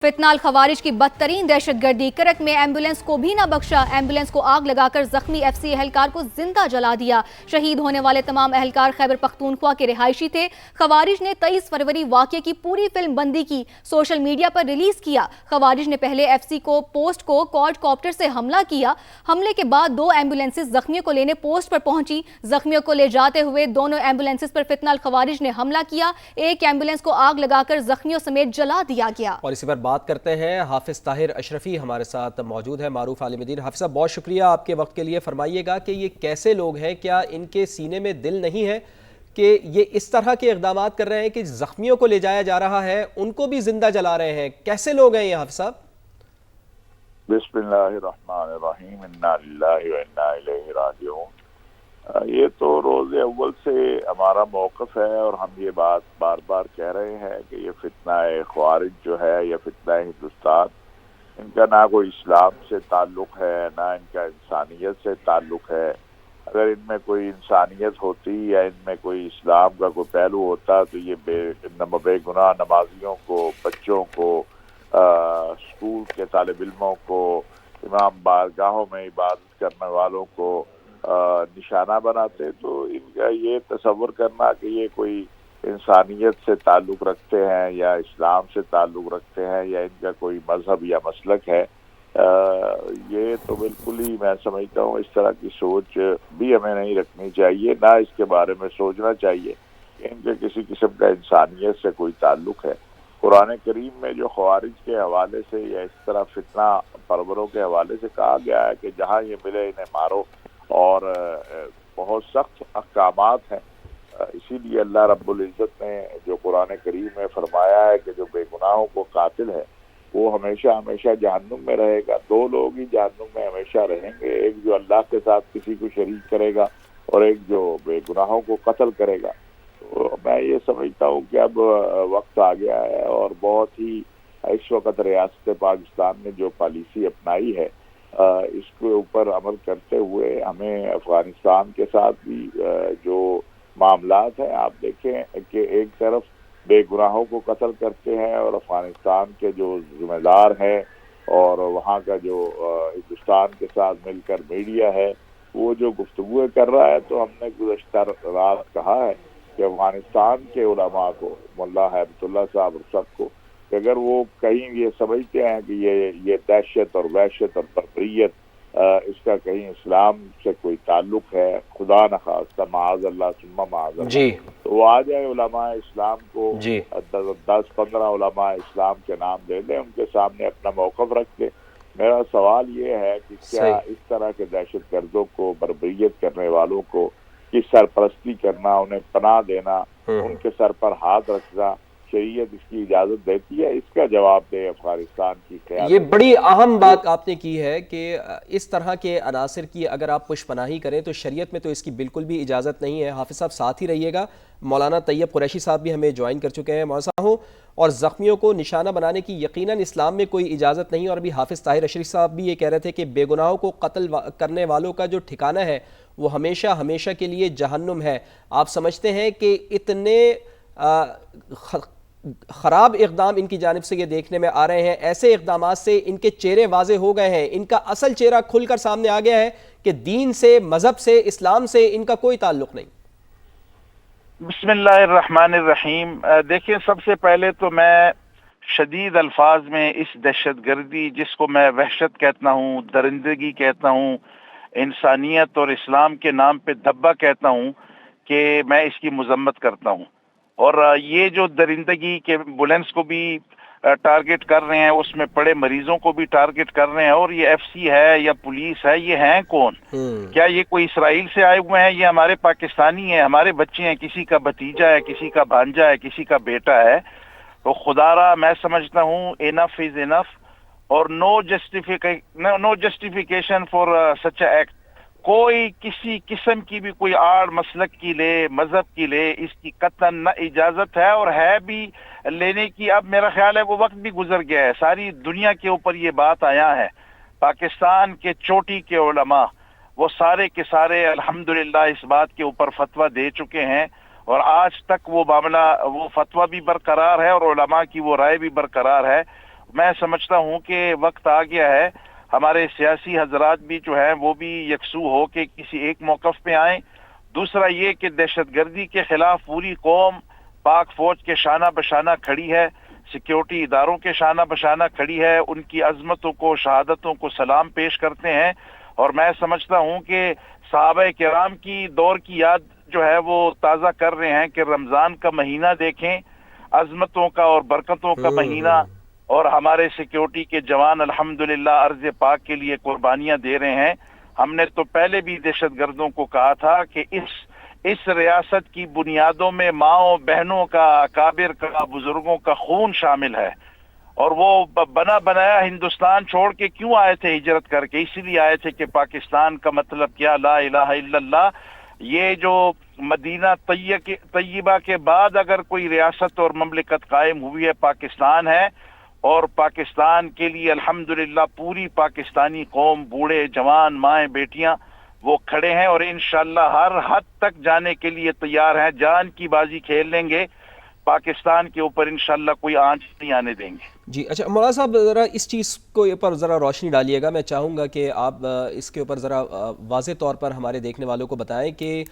فتنہ الخوارج کی بدترین دہشت گردی، کرک میں ایمبولینس کو بھی نہ بخشا، ایمبولینس کو آگ لگا کر زخمی ایف سی اہلکار کو زندہ جلا دیا۔ شہید ہونے والے تمام اہلکار خیبر پختونخوا کے رہائشی تھے۔ خوارج نے 23 فروری واقعے کی پوری فلم بندی کی، سوشل میڈیا پر ریلیز کیا۔ خوارج نے پہلے ایف سی کو پوسٹ کو کوڈ کاپٹر سے حملہ کیا۔ حملے کے بعد 2 ایمبولینسز زخمیوں کو لینے پوسٹ پر پہنچی۔ زخمیوں کو لے جاتے ہوئے دونوں ایمبولینسز پر فتنہ الخوارج نے حملہ کیا۔ ایک ایمبولینس کو آگ لگا کر زخمیوں سمیت جلا دیا گیا۔ اور اسی پر بات کرتے ہیں، حافظ طاہر اشرفی ہمارے ساتھ موجود ہے، معروف عالم دین۔ حافظ صاحب، بہت شکریہ آپ کے وقت کے لیے۔ فرمائیے گا کہ یہ کیسے لوگ ہیں، کیا ان کے سینے میں دل نہیں ہے کہ یہ اس طرح کے اقدامات کر رہے ہیں کہ زخمیوں کو لے جایا جا رہا ہے، ان کو بھی زندہ جلا رہے ہیں؟ کیسے لوگ ہیں یہ حافظ صاحب؟ بسم اللہ الرحمن الرحیم، انا للہ و انا الیہ راجعون۔ یہ تو روز اول سے ہمارا موقف ہے اور ہم یہ بات بار بار کہہ رہے ہیں کہ یہ فتنہ خوارج جو ہے یا فتنہ ہندوستان، ان کا نہ کوئی اسلام سے تعلق ہے نہ ان کا انسانیت سے تعلق ہے۔ اگر ان میں کوئی انسانیت ہوتی یا ان میں کوئی اسلام کا کوئی پہلو ہوتا تو یہ بے گناہ نمازیوں کو، بچوں کو، اسکول کے طالب علموں کو، امام بارگاہوں میں عبادت کرنے والوں کو نشانہ بناتے۔ تو ان کا یہ تصور کرنا کہ یہ کوئی انسانیت سے تعلق رکھتے ہیں یا اسلام سے تعلق رکھتے ہیں یا ان کا کوئی مذہب یا مسلک ہے، یہ تو بالکل ہی میں سمجھتا ہوں اس طرح کی سوچ بھی ہمیں نہیں رکھنی چاہیے، نہ اس کے بارے میں سوچنا چاہیے کہ ان کے کسی قسم کا انسانیت سے کوئی تعلق ہے۔ قرآن کریم میں جو خوارج کے حوالے سے یا اس طرح فتنہ پروروں کے حوالے سے کہا گیا ہے کہ جہاں یہ ملے انہیں مارو، اور بہت سخت احکامات ہیں۔ اسی لیے اللہ رب العزت نے جو قرآن کریم میں فرمایا ہے کہ جو بے گناہوں کو قاتل ہے وہ ہمیشہ ہمیشہ جہنم میں رہے گا۔ 2 لوگ ہی جہنم میں ہمیشہ رہیں گے، ایک جو اللہ کے ساتھ کسی کو شریک کرے گا اور ایک جو بے گناہوں کو قتل کرے گا۔ تو میں یہ سمجھتا ہوں کہ اب وقت آ گیا ہے اور بہت ہی اس وقت ریاست پاکستان نے جو پالیسی اپنائی ہے اس کے اوپر عمل کرتے ہوئے ہمیں افغانستان کے ساتھ بھی جو معاملات ہیں، آپ دیکھیں کہ ایک طرف بے گناہوں کو قتل کرتے ہیں اور افغانستان کے جو ذمہ دار ہیں اور وہاں کا جو ہندوستان کے ساتھ مل کر میڈیا ہے وہ جو گفتگو کر رہا ہے، تو ہم نے گزشتہ رات کہا ہے کہ افغانستان کے علماء کو، ملا ہیبت اللہ صاحب اور سب کو، کہ اگر وہ کہیں یہ سمجھتے ہیں کہ یہ دہشت اور وحشت اور بربریت اس کا کہیں اسلام سے کوئی تعلق ہے، خدا نخواستہ، معاذ اللہ ثم معاذ اللہ، تو وہ آ جائے علماء اسلام کو 10-15 علماء اسلام کے نام دے دیں، ان کے سامنے اپنا موقف رکھ دیں۔ میرا سوال یہ ہے کہ کیا اس طرح کے دہشت گردوں کو، بربریت کرنے والوں کو کی سرپرستی کرنا، انہیں پناہ دینا، ان کے سر پر ہاتھ رکھنا، شریعت اس کی اجازت دیتی ہے؟ اس کا جواب دے افغانستان کی قیادت۔ یہ بڑی اہم بات آپ نے کی ہے کہ اس طرح کے عناصر کی اگر آپ پش پناہی کریں تو شریعت میں تو اس کی بالکل بھی اجازت نہیں ہے۔ حافظ صاحب ساتھ ہی رہیے گا، مولانا طیب قریشی صاحب بھی ہمیں جوائن کر چکے ہیں۔ مولانا صاحب، اور زخمیوں کو نشانہ بنانے کی یقیناً اسلام میں کوئی اجازت نہیں، اور ابھی حافظ طاہر اشرفی صاحب بھی یہ کہہ رہے تھے کہ بے گناہوں کو قتل کرنے والوں کا جو ٹھکانہ ہے وہ ہمیشہ ہمیشہ کے لیے جہنم ہے۔ آپ سمجھتے ہیں کہ اتنے خراب اقدام ان کی جانب سے یہ دیکھنے میں آ رہے ہیں، ایسے اقدامات سے ان کے چہرے واضح ہو گئے ہیں، ان کا اصل چہرہ کھل کر سامنے آ گیا ہے کہ دین سے، مذہب سے، اسلام سے ان کا کوئی تعلق نہیں؟ بسم اللہ الرحمن الرحیم۔ دیکھیں، سب سے پہلے تو میں شدید الفاظ میں اس دہشت گردی، جس کو میں وحشت کہتا ہوں، درندگی کہتا ہوں، انسانیت اور اسلام کے نام پہ دھبا کہتا ہوں، کہ میں اس کی مذمت کرتا ہوں۔ اور یہ جو درندگی کے ایمبولینس کو بھی ٹارگٹ کر رہے ہیں، اس میں پڑے مریضوں کو بھی ٹارگٹ کر رہے ہیں، اور یہ ایف سی ہے یا پولیس ہے، یہ ہیں کون؟ کیا یہ کوئی اسرائیل سے آئے ہوئے ہیں؟ یہ ہمارے پاکستانی ہیں، ہمارے بچے ہیں، کسی کا بھتیجا ہے، کسی کا بھانجا ہے، کسی کا بیٹا ہے۔ تو خدا را میں سمجھتا ہوں انف از انف، اور no justification for such a act. کوئی کسی قسم کی بھی کوئی آڑ مسلک کی لے، مذہب کی لے، اس کی قطعاً نہ اجازت ہے، اور ہے بھی لینے کی۔ اب میرا خیال ہے وہ وقت بھی گزر گیا ہے، ساری دنیا کے اوپر یہ بات آیا ہے۔ پاکستان کے چوٹی کے علماء وہ سارے کے سارے الحمدللہ اس بات کے اوپر فتویٰ دے چکے ہیں، اور آج تک وہ معاملہ، وہ فتویٰ بھی برقرار ہے اور علماء کی وہ رائے بھی برقرار ہے۔ میں سمجھتا ہوں کہ وقت آ گیا ہے ہمارے سیاسی حضرات بھی جو ہیں وہ بھی یکسو ہو کے کسی ایک موقف پہ آئیں. دوسرا یہ کہ دہشت گردی کے خلاف پوری قوم پاک فوج کے شانہ بشانہ کھڑی ہے، سیکیورٹی اداروں کے شانہ بشانہ کھڑی ہے، ان کی عظمتوں کو، شہادتوں کو سلام پیش کرتے ہیں. اور میں سمجھتا ہوں کہ صحابہ کرام کی دور کی یاد جو ہے وہ تازہ کر رہے ہیں کہ رمضان کا مہینہ دیکھیں، عظمتوں کا اور برکتوں کا مہینہ، اور ہمارے سیکیورٹی کے جوان الحمدللہ عرض پاک کے لیے قربانیاں دے رہے ہیں. ہم نے تو پہلے بھی دہشت گردوں کو کہا تھا کہ اس ریاست کی بنیادوں میں ماؤں بہنوں کا، اکابر کا، بزرگوں کا خون شامل ہے، اور وہ بنا بنایا ہندوستان چھوڑ کے کیوں آئے تھے ہجرت کر کے؟ اسی لیے آئے تھے کہ پاکستان کا مطلب کیا، لا الہ الا اللہ. یہ جو مدینہ طیبہ کے بعد اگر کوئی ریاست اور مملکت قائم ہوئی ہے پاکستان ہے، اور پاکستان کے لیے الحمدللہ پوری پاکستانی قوم، بوڑھے جوان، مائیں بیٹیاں وہ کھڑے ہیں، اور انشاءاللہ ہر حد تک جانے کے لیے تیار ہیں، جان کی بازی کھیل لیں گے، پاکستان کے اوپر انشاءاللہ کوئی آنچ نہیں آنے دیں گے. جی اچھا مولانا صاحب، ذرا اس چیز کو اوپر ذرا روشنی ڈالیے گا. میں چاہوں گا کہ آپ اس کے اوپر ذرا واضح طور پر ہمارے دیکھنے والوں کو بتائیں کہ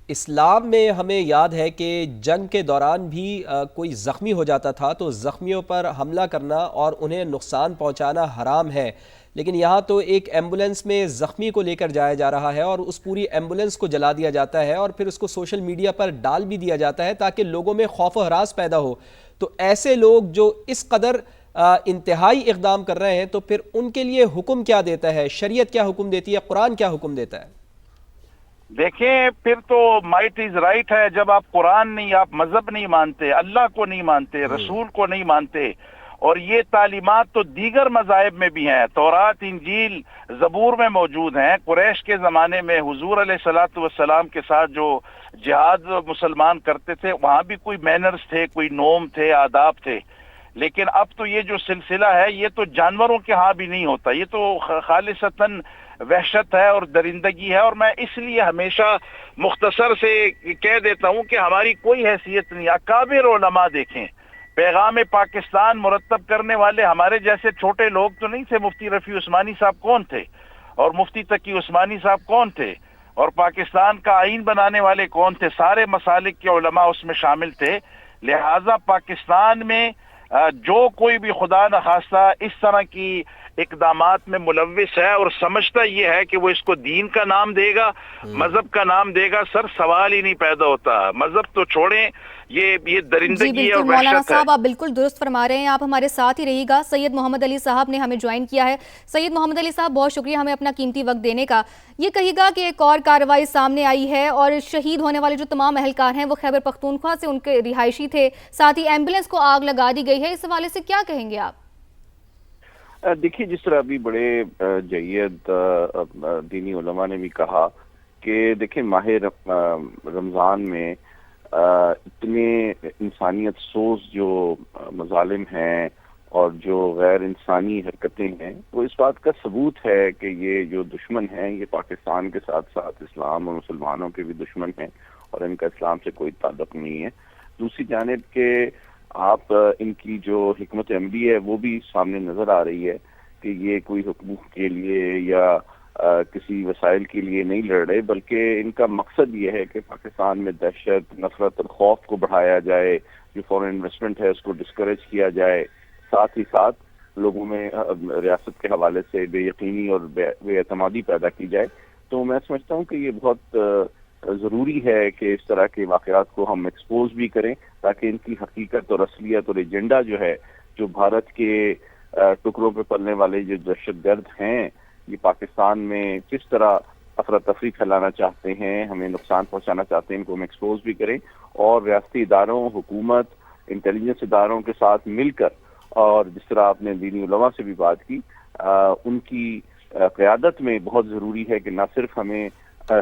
اسلام میں ہمیں یاد ہے کہ جنگ کے دوران بھی کوئی زخمی ہو جاتا تھا تو زخمیوں پر حملہ کرنا اور انہیں نقصان پہنچانا حرام ہے، لیکن یہاں تو ایک ایمبولنس میں زخمی کو لے کر جایا جا رہا ہے اور اس پوری ایمبولنس کو جلا دیا جاتا ہے اور پھر اس کو سوشل میڈیا پر ڈال بھی دیا جاتا ہے تاکہ لوگوں میں خوف و ہراس پیدا ہو. تو ایسے لوگ جو اس قدر انتہائی اقدام کر رہے ہیں تو پھر ان کے لیے حکم کیا دیتا ہے؟ شریعت کیا حکم دیتی ہے؟ قرآن کیا حکم دیتا ہے؟ دیکھیں، پھر تو مائٹ از رائٹ ہے. جب آپ قرآن نہیں، آپ مذہب نہیں مانتے، اللہ کو نہیں مانتے، رسول کو نہیں مانتے، اور یہ تعلیمات تو دیگر مذاہب میں بھی ہیں، تورات، انجیل، زبور میں موجود ہیں. قریش کے زمانے میں حضور علیہ الصلوۃ والسلام کے ساتھ جو جہاد مسلمان کرتے تھے وہاں بھی کوئی مینرز تھے، کوئی نوم تھے، آداب تھے. لیکن اب تو یہ جو سلسلہ ہے یہ تو جانوروں کے ہاں بھی نہیں ہوتا، یہ تو خالصتاً وحشت ہے اور درندگی ہے. اور میں اس لیے ہمیشہ مختصر سے کہہ دیتا ہوں کہ ہماری کوئی حیثیت نہیں. اکابر علماء دیکھیں، پیغام پاکستان مرتب کرنے والے ہمارے جیسے چھوٹے لوگ تو نہیں تھے. مفتی رفیع عثمانی صاحب کون تھے، اور مفتی تقی عثمانی صاحب کون تھے، اور پاکستان کا آئین بنانے والے کون تھے؟ سارے مسالک کے علماء اس میں شامل تھے. لہٰذا پاکستان میں جو کوئی بھی خدا نخواستہ اس طرح کی اقدامات میں ملوث ہے اور سمجھتا یہ ہے کہ وہ اس کو دین کا نام دے گا، مذہب کا نام دے گا، سر سوال ہی نہیں پیدا ہوتا. مذہب تو چھوڑیں، یہ درندگی اور وحشت ہے. مولانا صاحب آپ بالکل درست فرما رہے ہیں، آپ ہمارے ساتھ ہی رہیے گا. سید محمد علی صاحب نے ہمیں جوائن کیا ہے. سید محمد علی صاحب بہت شکریہ ہمیں اپنا قیمتی وقت دینے کا. یہ کہیے گا کہ ایک اور کارروائی سامنے آئی ہے اور شہید ہونے والے جو تمام اہلکار ہیں وہ خیبر پختونخوا سے ان کے رہائشی تھے، ساتھ ہی ایمبولینس کو آگ لگا دی گئی ہے. اس حوالے سے کیا کہیں گے آپ؟ دیکھیے، جس طرح ابھی بڑے جید دینی علماء نے بھی کہا کہ دیکھیں ماہ رمضان میں اتنے انسانیت سوز جو مظالم ہیں اور جو غیر انسانی حرکتیں ہیں، وہ اس بات کا ثبوت ہے کہ یہ جو دشمن ہیں یہ پاکستان کے ساتھ ساتھ اسلام اور مسلمانوں کے بھی دشمن ہیں اور ان کا اسلام سے کوئی تعلق نہیں ہے. دوسری جانب کہ آپ ان کی جو حکمت عملی ہے وہ بھی سامنے نظر آ رہی ہے کہ یہ کوئی حقوق کے لیے یا کسی وسائل کے لیے نہیں لڑ رہے، بلکہ ان کا مقصد یہ ہے کہ پاکستان میں دہشت، نفرت اور خوف کو بڑھایا جائے، جو فورن انویسٹمنٹ ہے اس کو ڈسکریج کیا جائے، ساتھ ہی ساتھ لوگوں میں ریاست کے حوالے سے بے یقینی اور بے اعتمادی پیدا کی جائے. تو میں سمجھتا ہوں کہ یہ بہت ضروری ہے کہ اس طرح کے واقعات کو ہم ایکسپوز بھی کریں تاکہ ان کی حقیقت اور اصلیت اور ایجنڈا جو ہے، جو بھارت کے ٹکڑوں پہ پلنے والے جو دہشت گرد ہیں، یہ پاکستان میں کس طرح افراتفری پھیلانا چاہتے ہیں، ہمیں نقصان پہنچانا چاہتے ہیں، ان کو ہم ایکسپوز بھی کریں اور ریاستی اداروں، حکومت، انٹیلیجنس اداروں کے ساتھ مل کر، اور جس طرح آپ نے دینی علماء سے بھی بات کی، ان کی قیادت میں بہت ضروری ہے کہ نہ صرف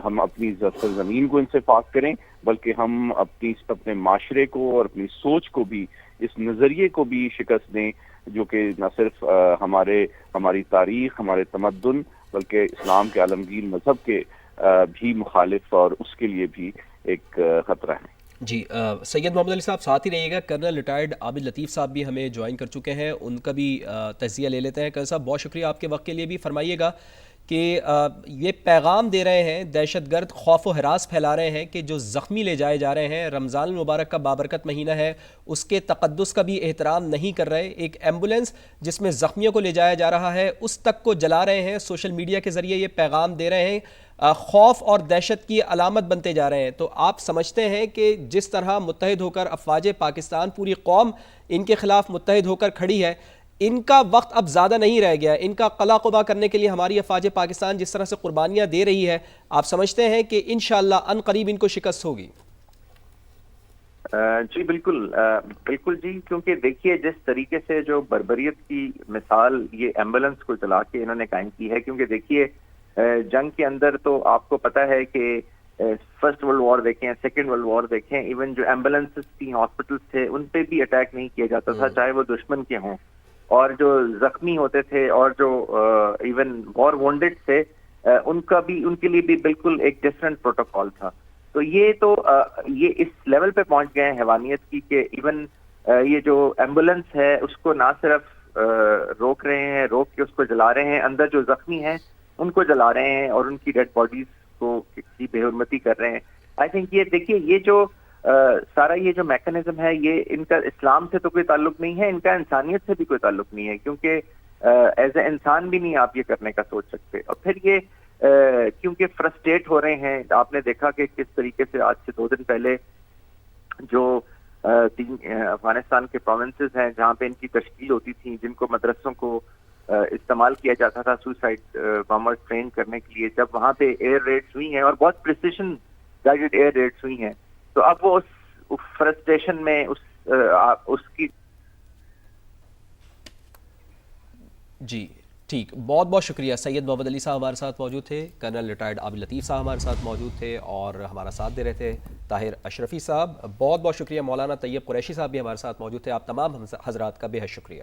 ہم اپنی سرزمین کو ان سے پاک کریں، بلکہ ہم اپنے معاشرے کو اور اپنی سوچ کو بھی، اس نظریے کو بھی شکست دیں جو کہ نہ صرف ہماری تاریخ، ہمارے تمدن، بلکہ اسلام کے عالمگیر مذہب کے بھی مخالف اور اس کے لیے بھی ایک خطرہ ہے. جی سید محمد علی صاحب ساتھ ہی رہیے گا. کرنل ریٹائرڈ عابد لطیف صاحب بھی ہمیں جوائن کر چکے ہیں, ان کا بھی تجزیہ لے لیتے ہیں. کرنل صاحب بہت شکریہ آپ کے وقت کے لیے. بھی فرمائیے گا کہ یہ پیغام دے رہے ہیں دہشت گرد, خوف و ہراس پھیلا رہے ہیں کہ جو زخمی لے جائے جا رہے ہیں, رمضان المبارک کا بابرکت مہینہ ہے, اس کے تقدس کا بھی احترام نہیں کر رہے. ایک ایمبولینس جس میں زخمیوں کو لے جایا جا رہا ہے اس تک کو جلا رہے ہیں, سوشل میڈیا کے ذریعے یہ پیغام دے رہے ہیں, خوف اور دہشت کی علامت بنتے جا رہے ہیں. تو آپ سمجھتے ہیں کہ جس طرح متحد ہو کر افواج پاکستان, پوری قوم ان کے خلاف متحد ہو کر کھڑی ہے, ان کا وقت اب زیادہ نہیں رہ گیا, ان کا قلع قبا کرنے کے لیے ہماری افواج پاکستان جس طرح سے قربانیاں دے رہی ہے, آپ سمجھتے ہیں کہ انشاءاللہ ان قریب ان کو شکست ہوگی؟ جی بالکل بالکل جی, کیونکہ دیکھیے جس طریقے سے جو بربریت کی مثال یہ ایمبولینس کو چلا کے انہوں نے قائم کی ہے, کیونکہ دیکھیے جنگ کے اندر تو آپ کو پتہ ہے کہ فرسٹ ورلڈ وار دیکھیں, سیکنڈ ورلڈ وار دیکھیں, ایون جو ایمبولینسز تھیں, ہاسپٹلس تھے, ان پہ بھی اٹیک نہیں کیا جاتا تھا چاہے وہ دشمن کے ہوں, اور جو زخمی ہوتے تھے اور جو ایون وار وونڈڈ تھے ان کا بھی, ان کے لیے بھی بالکل ایک ڈفرینٹ پروٹوکول تھا. تو یہ اس لیول پہ پہنچ گئے ہیں حیوانیت کی کہ ایون یہ جو ایمبولینس ہے اس کو نہ صرف روک رہے ہیں, روک کے اس کو جلا رہے ہیں, اندر جو زخمی ہیں ان کو جلا رہے ہیں اور ان کی ڈیڈ باڈیز کو کی بے حرمتی کر رہے ہیں. آئی تھنک یہ دیکھیے یہ جو سارا یہ جو میکانزم ہے یہ ان کا اسلام سے تو کوئی تعلق نہیں ہے, ان کا انسانیت سے بھی کوئی تعلق نہیں ہے, کیونکہ ایز اے انسان بھی نہیں آپ یہ کرنے کا سوچ سکتے. اور پھر یہ کیونکہ فرسٹریٹ ہو رہے ہیں, آپ نے دیکھا کہ کس طریقے سے آج سے 2 دن پہلے جو 3 افغانستان کے پروونسز ہیں جہاں پہ ان کی تشکیل ہوتی تھی, جن کو مدرسوں کو استعمال کیا جاتا تھا سوسائڈ بامر ٹرین کرنے کے لیے, جب وہاں پہ ایئر ریڈز ہوئی ہیں اور بہت پریسیشن گائیڈڈ ایئر ریڈز ہوئی ہیں, تو اب وہ اس فرسٹریشن میں اس کی. جی ٹھیک, بہت بہت شکریہ. سید محمد علی صاحب ہمارے ساتھ موجود تھے, کرنل ریٹائرڈ عابد لطیف صاحب ہمارے ساتھ موجود تھے, اور ہمارا ساتھ دے رہے تھے طاہر اشرفی صاحب. بہت بہت شکریہ. مولانا طیب قریشی صاحب بھی ہمارے ساتھ موجود تھے. آپ تمام حضرات کا بے حد شکریہ.